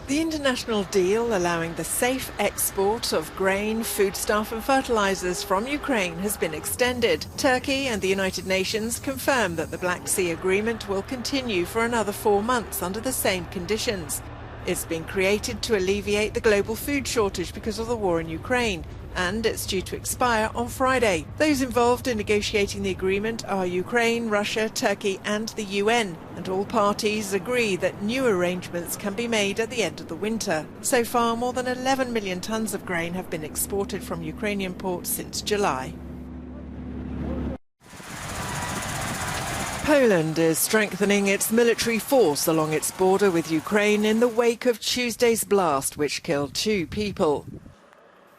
The international deal allowing the safe export of grain, foodstuff and fertilizers from Ukraine has been extended. Turkey and the United Nations confirm that the Black Sea Agreement will continue for another 4 months under the same conditions. It's been created to alleviate the global food shortage because of the war in Ukraine, and it's due to expire on Friday. Those involved in negotiating the agreement are Ukraine, Russia, Turkey and the UN, and all parties agree that new arrangements can be made at the end of the winter. So far, more than 11 million tons of grain have been exported from Ukrainian ports since July. Poland is strengthening its military force along its border with Ukraine in the wake of Tuesday's blast, which killed 2 people.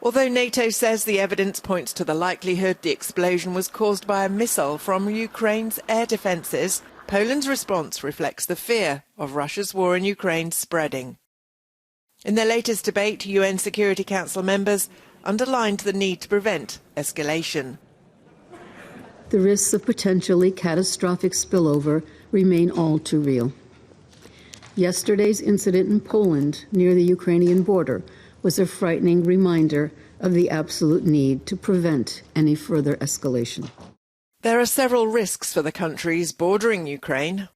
Although NATO says the evidence points to the likelihood the explosion was caused by a missile from Ukraine's air defences, Poland's response reflects the fear of Russia's war in Ukraine spreading. In their latest debate, UN Security Council members underlined the need to prevent escalation. The risks of potentially catastrophic spillover remain all too real. Yesterday's incident in Poland near the Ukrainian border was a frightening reminder of the absolute need to prevent any further escalation. There are several risks for the countries bordering Ukraine.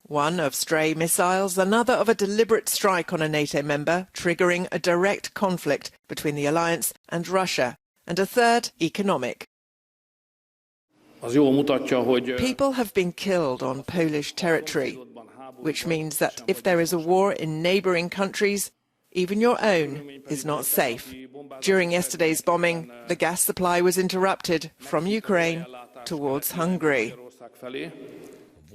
One of stray missiles, another of a deliberate strike on a NATO member, triggering a direct conflict between the alliance and Russia, and a third, economic. People have been killed on Polish territory, which means that if there is a war in neighbouring countries, even your own is not safe. During yesterday's bombing, the gas supply was interrupted from Ukraine towards Hungary.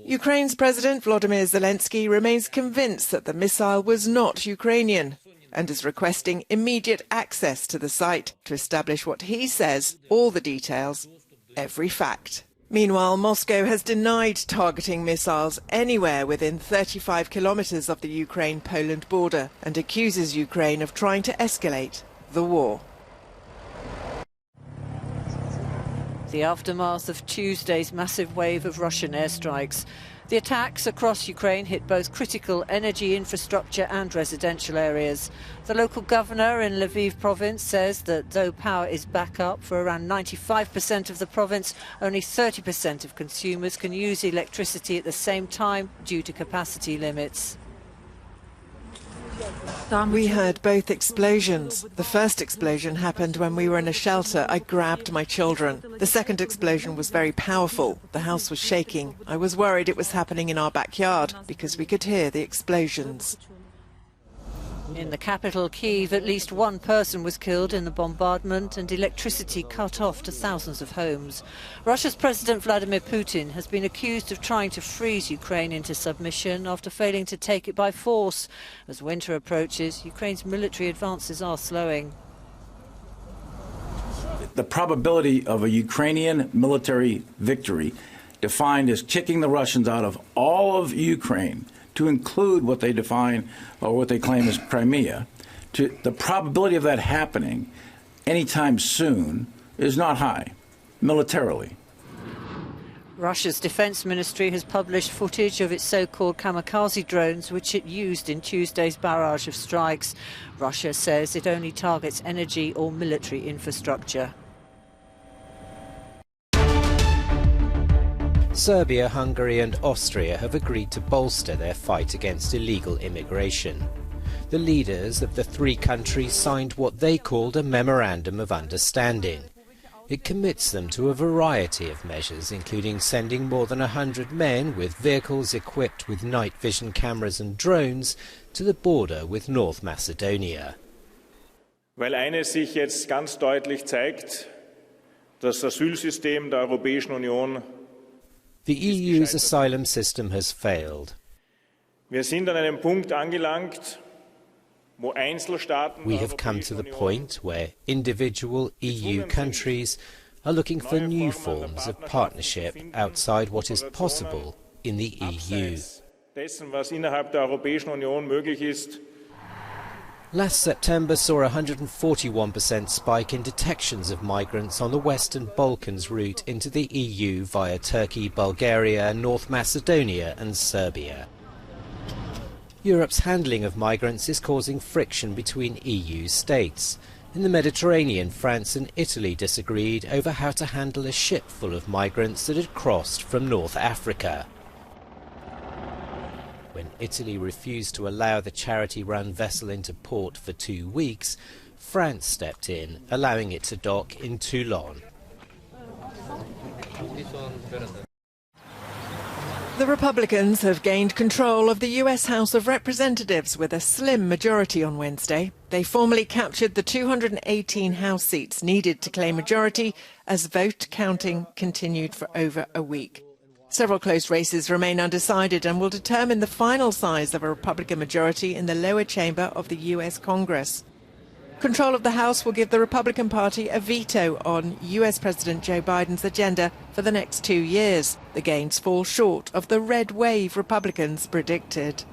Ukraine's President Volodymyr Zelensky remains convinced that the missile was not Ukrainian and is requesting immediate access to the site to establish what he says, all the details, every fact. Meanwhile, Moscow has denied targeting missiles anywhere within 35 kilometres of the Ukraine-Poland border and accuses Ukraine of trying to escalate the war. The aftermath of Tuesday's massive wave of Russian airstrikes. The attacks across Ukraine hit both critical energy infrastructure and residential areas. The local governor in Lviv province says that though power is back up for around 95% of the province, only 30% of consumers can use electricity at the same time due to capacity limits. We heard both explosions. The first explosion happened when we were in a shelter. I grabbed my children. The second explosion was very powerful. The house was shaking. I was worried it was happening in our backyard because we could hear the explosions. In the capital, Kyiv, at least one person was killed in the bombardment and electricity cut off to thousands of homes. Russia's President Vladimir Putin has been accused of trying to freeze Ukraine into submission after failing to take it by force. As winter approaches, Ukraine's military advances are slowing. The probability of a Ukrainian military victory, defined as kicking the Russians out of all of Ukraine, to include what they define or what they claim as Crimea, the probability of that happening anytime soon is not high, militarily. Russia's defense ministry has published footage of its so-called kamikaze drones, which it used in Tuesday's barrage of strikes. Russia says it only targets energy or military infrastructure. Serbia, Hungary and Austria have agreed to bolster their fight against illegal immigration. The leaders of the 3 countries signed what they called a Memorandum of Understanding. It commits them to a variety of measures, including sending more than 100 men with vehicles equipped with night vision cameras and drones to the border with North Macedonia. Weil eines sich jetzt ganz deutlich zeigt, das Asylsystem der Europäischen Union. The EU's asylum system has failed. Wir sind an einem Punkt angelangt, wo Einzelstaaten. We have come to the point where individual EU countries are looking for new forms of partnership outside what is possible in the EU. Dessen, was innerhalb der Europäischen Union möglich ist. Last September saw a 141% spike in detections of migrants on the Western Balkans route into the EU via Turkey, Bulgaria, North Macedonia and Serbia. Europe's handling of migrants is causing friction between EU states. In the Mediterranean, France and Italy disagreed over how to handle a ship full of migrants that had crossed from North Africa. When Italy refused to allow the charity-run vessel into port for 2 weeks, France stepped in, allowing it to dock in Toulon. The Republicans have gained control of the US House of Representatives with a slim majority on Wednesday. They formally captured the 218 House seats needed to claim majority as vote counting continued for over a week. Several close races remain undecided and will determine the final size of a Republican majority in the lower chamber of the US Congress. Control of the House will give the Republican Party a veto on US President Joe Biden's agenda for the next 2 years. The gains fall short of the red wave Republicans predicted.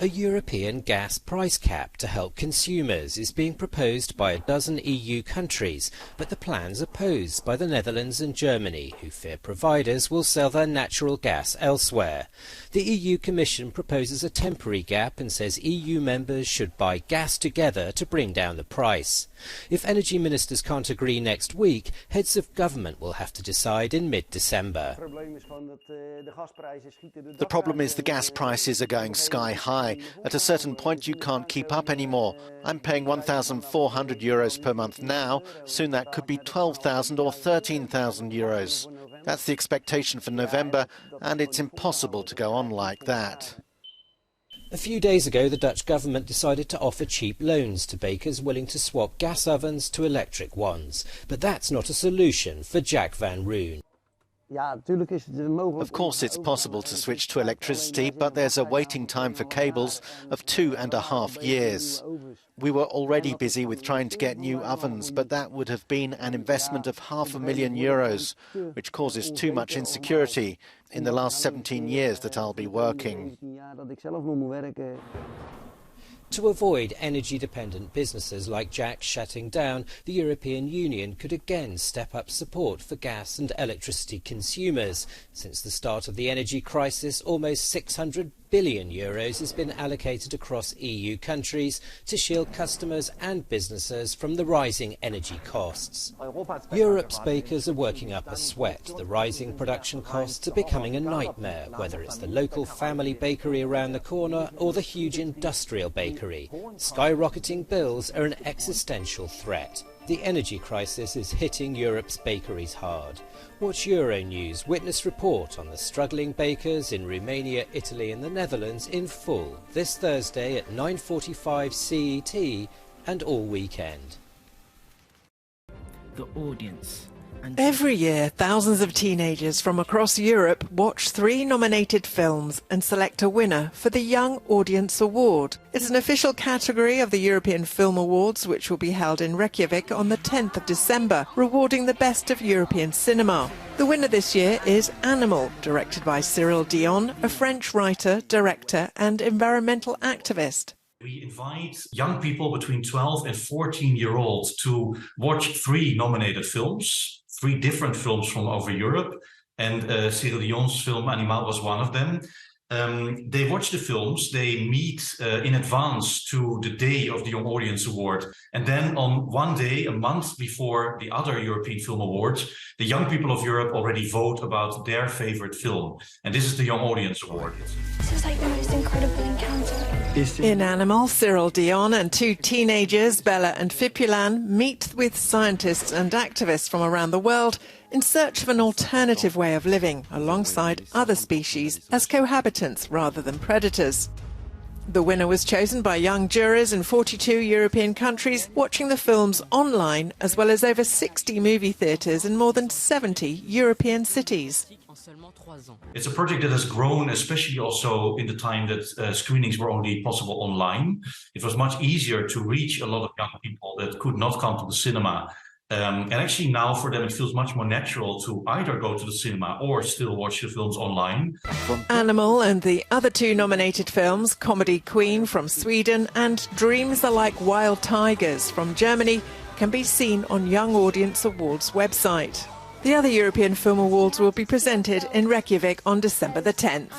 A European gas price cap to help consumers is being proposed by a dozen EU countries, but the plan's opposed by the Netherlands and Germany, who fear providers will sell their natural gas elsewhere. The EU Commission proposes a temporary gap and says EU members should buy gas together to bring down the price. If energy ministers can't agree next week, heads of government will have to decide in mid-December. The problem is the gas prices are going sky high. At a certain point you can't keep up anymore. I'm paying €1,400 per month now. Soon that could be 12,000 or 13,000 euros. That's the expectation for November, and it's impossible to go on like that. A few days ago, the Dutch government decided to offer cheap loans to bakers willing to swap gas ovens to electric ones. But that's not a solution for Jack van Roon. Of course it's possible to switch to electricity, but there's a waiting time for cables of 2.5 years. We were already busy with trying to get new ovens, but that would have been an investment of €500,000, which causes too much insecurity in the last 17 years that I'll be working. To avoid energy-dependent businesses like Jack shutting down, the European Union could again step up support for gas and electricity consumers. Since the start of the energy crisis, almost €600 billion has been allocated across EU countries to shield customers and businesses from the rising energy costs. Europe's bakers are working up a sweat. The rising production costs are becoming a nightmare, whether it's the local family bakery around the corner or the huge industrial bakery. Skyrocketing bills are an existential threat. The energy crisis is hitting Europe's bakeries hard. Watch Euronews Witness report on the struggling bakers in Romania, Italy and the Netherlands in full this Thursday at 9:45 CET and all weekend. The audience. Every year, thousands of teenagers from across Europe watch 3 nominated films and select a winner for the Young Audience Award. It's an official category of the European Film Awards, which will be held in Reykjavik on the 10th of December, rewarding the best of European cinema. The winner this year is Animal, directed by Cyril Dion, a French writer, director and environmental activist. We invite young people between 12 and 14-year-olds to watch 3 nominated films, 3 different films from over Europe, and Cyril Dion's film Animal was one of them. They watch the films, they meet in advance to the day of the Young Audience Award, and then on one day, a month before the other European Film Awards, the young people of Europe already vote about their favorite film, and this is the Young Audience Award. This is like the most incredible encounter. In Animal, Cyril Dion and 2 teenagers, Bella and Fipulan, meet with scientists and activists from around the world in search of an alternative way of living alongside other species as cohabitants rather than predators. The winner was chosen by young jurors in 42 European countries, watching the films online, as well as over 60 movie theatres in more than 70 European cities. It's a project that has grown, especially also in the time that screenings were only possible online. It was much easier to reach a lot of young people that could not come to the cinema. And actually now for them it feels much more natural to either go to the cinema or still watch the films online. Animal and the other 2 nominated films, Comedy Queen from Sweden and Dreams Are Like Wild Tigers from Germany, can be seen on Young Audience Awards website. The other European Film Awards will be presented in Reykjavik on December the 10th.